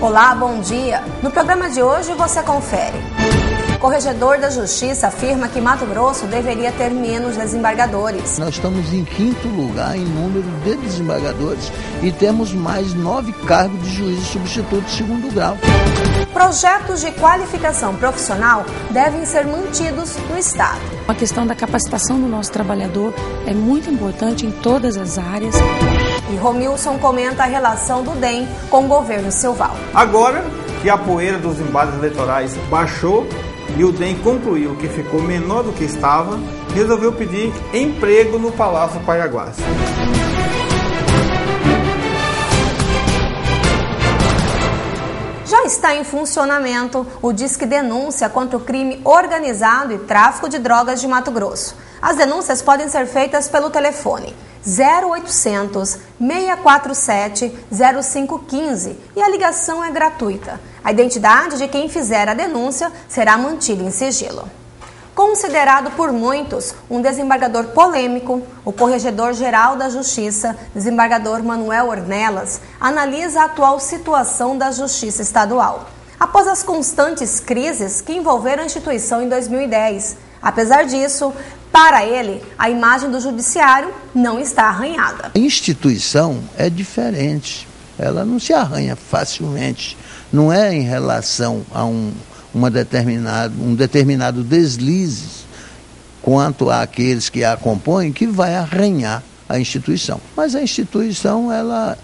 Olá, bom dia. No programa de hoje você confere. O corregedor da Justiça afirma que Mato Grosso deveria ter menos desembargadores. Nós estamos em 5º lugar em número de desembargadores e temos mais 9 cargos de juízes substitutos de 2º grau. Projetos de qualificação profissional devem ser mantidos no Estado. A questão da capacitação do nosso trabalhador é muito importante em todas as áreas. E Romilson comenta a relação do DEM com o governo Silval. Agora que a poeira dos embates eleitorais baixou e o DEM concluiu que ficou menor do que estava, resolveu pedir emprego no Palácio Paiaguás. Já está em funcionamento o Disque Denúncia contra o crime organizado e tráfico de drogas de Mato Grosso. As denúncias podem ser feitas pelo telefone 0800 647 0515 e a ligação é gratuita. A identidade de quem fizer a denúncia será mantida em sigilo. Considerado por muitos um desembargador polêmico, o Corregedor-Geral da Justiça, desembargador Manuel Ornelas, analisa a atual situação da Justiça Estadual, após as constantes crises que envolveram a instituição em 2010. Apesar disso, para ele, a imagem do judiciário não está arranhada. A instituição é diferente, ela não se arranha facilmente, não é em relação a um determinado deslize quanto àqueles que a compõem que vai arranhar a instituição. Mas a instituição, ela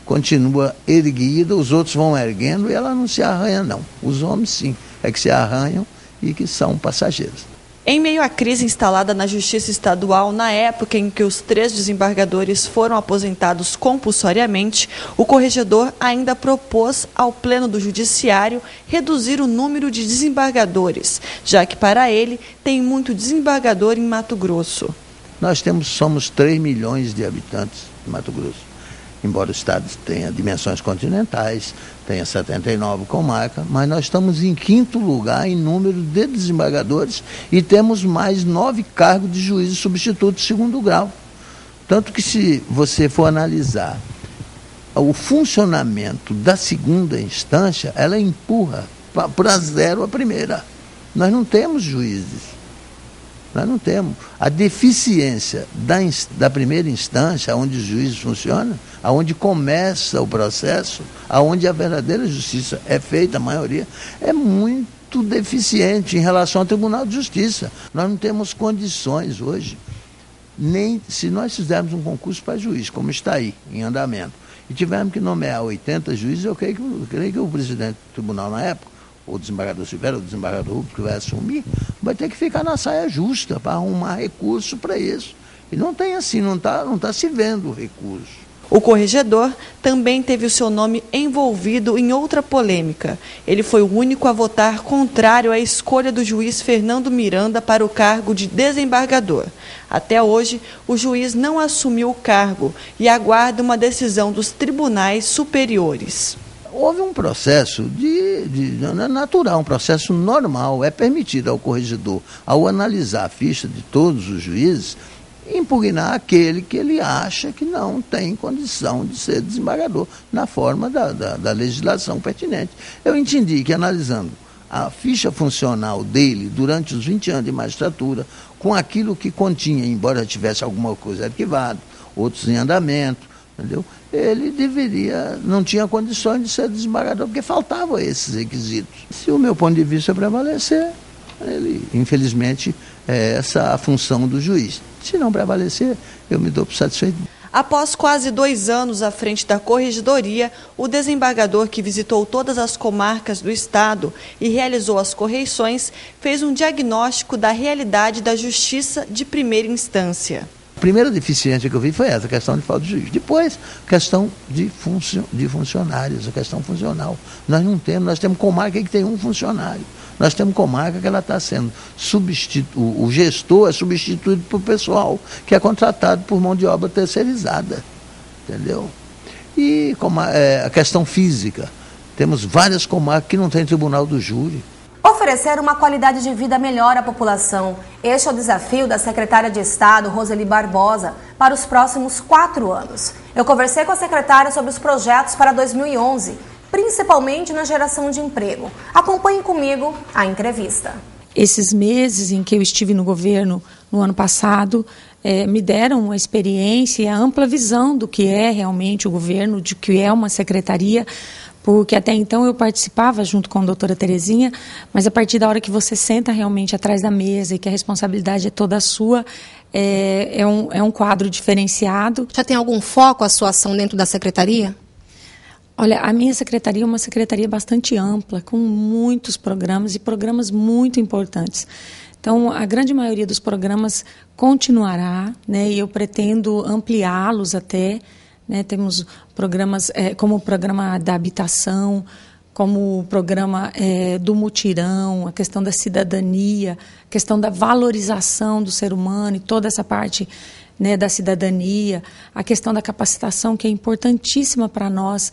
continua erguida, os outros vão erguendo e ela não se arranha não. Os homens sim, é que se arranham e que são passageiros. Em meio à crise instalada na Justiça Estadual, na época em que os 3 desembargadores foram aposentados compulsoriamente, o corregedor ainda propôs ao Pleno do Judiciário reduzir o número de desembargadores, já que para ele tem muito desembargador em Mato Grosso. Nós somos 3 milhões de habitantes em Mato Grosso. Embora o estado tenha dimensões continentais, tenha 79 comarcas, mas nós estamos em 5º lugar em número de desembargadores e temos mais 9 cargos de juízes substitutos de 2º grau. Tanto que se você for analisar o funcionamento da 2ª instância, ela empurra para 0 a primeira. Nós não temos juízes. Nós não temos. A deficiência da primeira instância, onde os juízes funcionam, aonde começa o processo, aonde a verdadeira justiça é feita, a maioria, é muito deficiente em relação ao Tribunal de Justiça. Nós não temos condições hoje, nem se nós fizermos um concurso para juiz, como está aí, em andamento, e tivermos que nomear 80 juízes, eu creio que o presidente do tribunal na época, o desembargador Silveira, o desembargador Rubio, que vai assumir, vai ter que ficar na saia justa para arrumar recurso para isso. E não tem assim, não tá se vendo o recurso. O corregedor também teve o seu nome envolvido em outra polêmica. Ele foi o único a votar contrário à escolha do juiz Fernando Miranda para o cargo de desembargador. Até hoje, o juiz não assumiu o cargo e aguarda uma decisão dos tribunais superiores. Houve um processo natural, um processo normal. É permitido ao corregedor, ao analisar a ficha de todos os juízes, impugnar aquele que ele acha que não tem condição de ser desembargador, na forma da legislação pertinente. Eu entendi que, analisando a ficha funcional dele durante os 20 anos de magistratura, com aquilo que continha, embora tivesse alguma coisa arquivada, outros em andamento, entendeu? Ele não tinha condições de ser desembargador, porque faltavam esses requisitos. Se o meu ponto de vista prevalecer, infelizmente, é essa a função do juiz. Se não prevalecer, eu me dou por satisfeito. Após quase 2 anos à frente da corregedoria, o desembargador que visitou todas as comarcas do estado e realizou as correições, fez um diagnóstico da realidade da justiça de primeira instância. A primeira deficiência que eu vi foi essa, a questão de falta de juiz. Depois, questão de funcionários, a questão funcional. Nós temos comarca que tem um funcionário. Nós temos comarca que ela está sendo o gestor é substituído por pessoal que é contratado por mão de obra terceirizada. Entendeu? E a questão física. Temos várias comarcas que não tem tribunal do júri. Oferecer uma qualidade de vida melhor à população. Este é o desafio da secretária de Estado, Roseli Barbosa, para os próximos 4 anos. Eu conversei com a secretária sobre os projetos para 2011, principalmente na geração de emprego. Acompanhe comigo a entrevista. Esses meses em que eu estive no governo no ano passado me deram uma experiência e a ampla visão do que é realmente o governo, de que é uma secretaria, porque até então eu participava junto com a doutora Terezinha, mas a partir da hora que você senta realmente atrás da mesa e que a responsabilidade é toda sua, é um quadro diferenciado. Já tem algum foco a sua ação dentro da secretaria? Olha, a minha secretaria é uma secretaria bastante ampla, com muitos programas e programas muito importantes. Então, a grande maioria dos programas continuará, né, e eu pretendo ampliá-los até. Né, temos programas como o programa da habitação, como o programa do mutirão, a questão da cidadania, a questão da valorização do ser humano e toda essa parte, né, da cidadania, a questão da capacitação, que é importantíssima para nós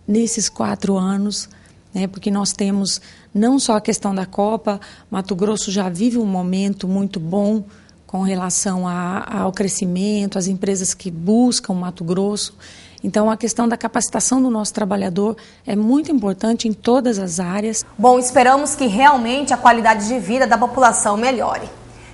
nesses 4 anos, né, porque nós temos não só a questão da Copa, Mato Grosso já vive um momento muito bom com relação ao crescimento, às empresas que buscam Mato Grosso. Então, a questão da capacitação do nosso trabalhador é muito importante em todas as áreas. Bom, esperamos que realmente a qualidade de vida da população melhore.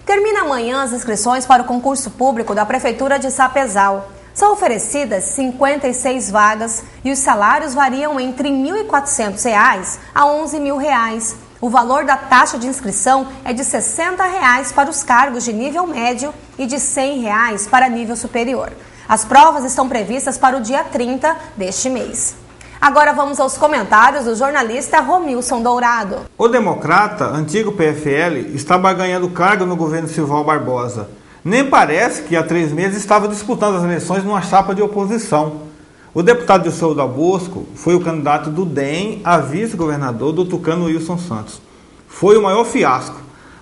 Termina amanhã as inscrições para o concurso público da Prefeitura de Sapezal. São oferecidas 56 vagas e os salários variam entre R$ 1.400 a R$ 11.000. O valor da taxa de inscrição é de R$ 60 para os cargos de nível médio e de R$ 100 para nível superior. As provas estão previstas para o dia 30 deste mês. Agora vamos aos comentários do jornalista Romilson Dourado. O democrata, antigo PFL, estava ganhando cargo no governo Silval Barbosa. Nem parece que há 3 meses estava disputando as eleições numa chapa de oposição. O deputado Dilceu Dal Bosco foi o candidato do DEM a vice-governador do tucano Wilson Santos. Foi o maior fiasco.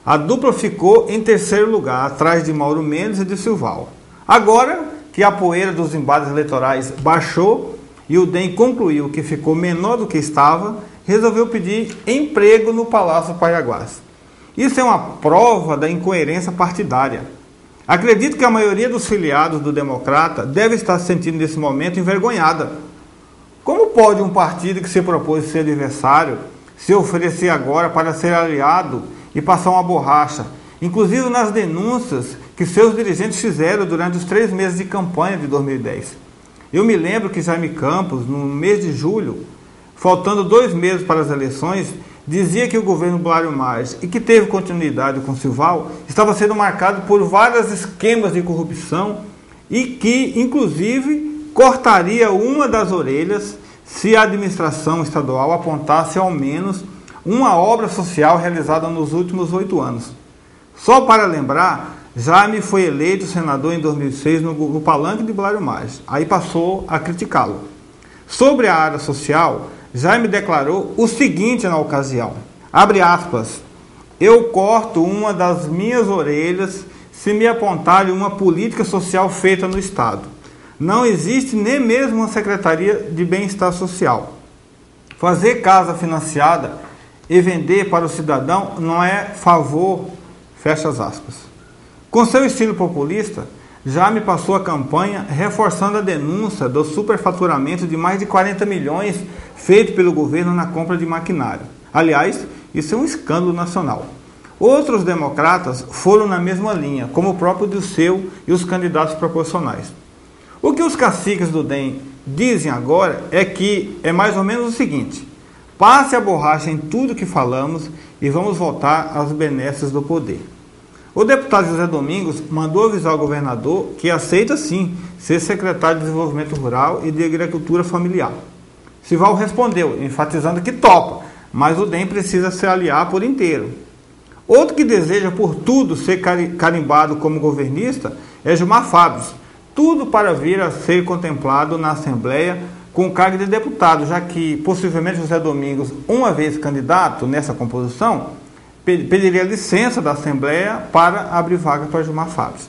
A dupla ficou em 3º lugar, atrás de Mauro Mendes e de Silval. Agora que a poeira dos embates eleitorais baixou e o DEM concluiu que ficou menor do que estava, resolveu pedir emprego no Palácio Paiaguás. Isso é uma prova da incoerência partidária. Acredito que a maioria dos filiados do Democrata deve estar se sentindo nesse momento envergonhada. Como pode um partido que se propôs ser adversário se oferecer agora para ser aliado e passar uma borracha, inclusive nas denúncias que seus dirigentes fizeram durante os 3 meses de campanha de 2010? Eu me lembro que Jaime Campos, no mês de julho, faltando 2 meses para as eleições, dizia que o governo Blário Marques, e que teve continuidade com Silval, estava sendo marcado por vários esquemas de corrupção e que, inclusive, cortaria uma das orelhas se a administração estadual apontasse ao menos uma obra social realizada nos últimos 8 anos. Só para lembrar, Jaime foi eleito senador em 2006 no palanque de Blário Marques, aí passou a criticá-lo. Sobre a área social, Jaime declarou o seguinte na ocasião, abre aspas, eu corto uma das minhas orelhas se me apontarem uma política social feita no Estado. Não existe nem mesmo uma Secretaria de Bem-Estar Social. Fazer casa financiada e vender para o cidadão não é favor, fecha as aspas. Com seu estilo populista, Jaime passou a campanha reforçando a denúncia do superfaturamento de mais de 40 milhões feito pelo governo na compra de maquinário. Aliás, isso é um escândalo nacional. Outros democratas foram na mesma linha, como o próprio Dilceu e os candidatos proporcionais. O que os caciques do DEM dizem agora é que é mais ou menos o seguinte, passe a borracha em tudo que falamos e vamos voltar às benesses do poder. O deputado José Domingos mandou avisar o governador que aceita sim ser secretário de Desenvolvimento Rural e de Agricultura Familiar. Silval respondeu, enfatizando que topa, mas o DEM precisa se aliar por inteiro. Outro que deseja por tudo ser carimbado como governista é Gilmar Fábio, tudo para vir a ser contemplado na Assembleia com o cargo de deputado, já que possivelmente José Domingos, uma vez candidato nessa composição, pediria licença da Assembleia para abrir vaga para Gilmar Fábio.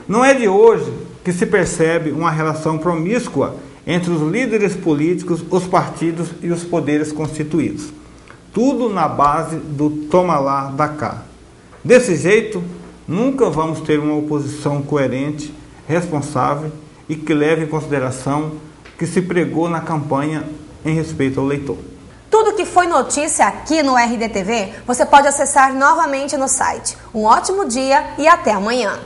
Não é de hoje que se percebe uma relação promíscua entre os líderes políticos, os partidos e os poderes constituídos. tudo na base do toma lá, dá cá. Desse jeito, nunca vamos ter uma oposição coerente, responsável e que leve em consideração o que se pregou na campanha em respeito ao eleitor. Tudo que foi notícia aqui no RDTV, você pode acessar novamente no site. Um ótimo dia e até amanhã.